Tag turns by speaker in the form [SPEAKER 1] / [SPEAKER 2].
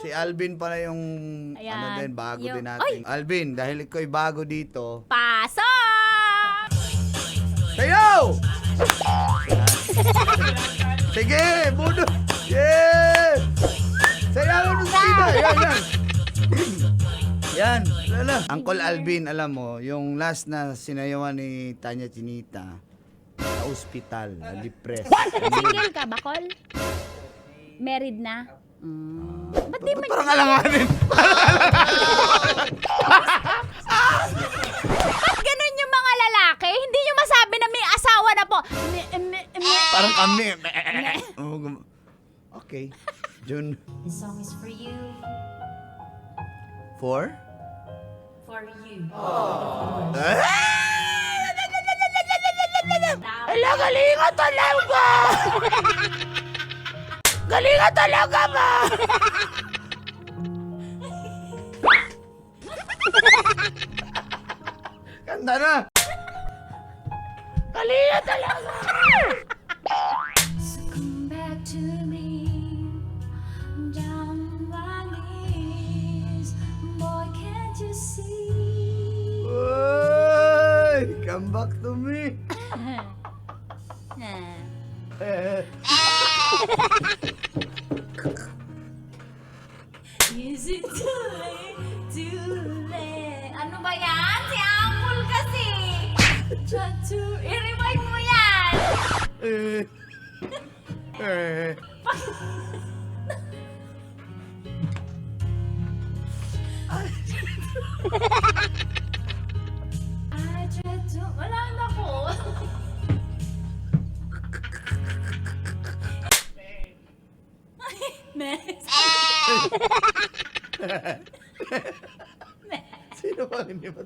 [SPEAKER 1] Si Alvin pala yung
[SPEAKER 2] Ayan.
[SPEAKER 1] ano din, bago
[SPEAKER 2] Yung-
[SPEAKER 1] din natin.
[SPEAKER 2] Ay!
[SPEAKER 1] Alvin, dahil ikaw ay bago dito.
[SPEAKER 2] Pasok!
[SPEAKER 1] Sayaw! Sige, budo. Yeah! Sayaw mo sa tita. Yan. Yan, lala. Angkol Alvin, alam mo, yung last na sinayawan ni Tanya Chinita sa ospital, na-depressed.
[SPEAKER 2] Single ka, Bakol? Married na? Ba't di mo...
[SPEAKER 1] Parang alanganin.
[SPEAKER 2] Ba't ganun yung mga lalaki? Hindi nyo masabi na may asawa na po.
[SPEAKER 1] Parang kami. Okay. June.
[SPEAKER 3] This song is for you.
[SPEAKER 1] For?
[SPEAKER 3] For you.
[SPEAKER 1] Ala, galingan talaga! Galingan talaga ba? Kanta na! Galingan talaga!
[SPEAKER 3] So come back to me, down my knees. Boy, can't you see?
[SPEAKER 1] Uy! Come back to me!
[SPEAKER 3] Is it too late? Too late? Ano ba yan? Si Angkol kasi! Try to... I-rewind mo yan! I tried to... Wala na ko. Next.
[SPEAKER 1] Sino ba hindi ba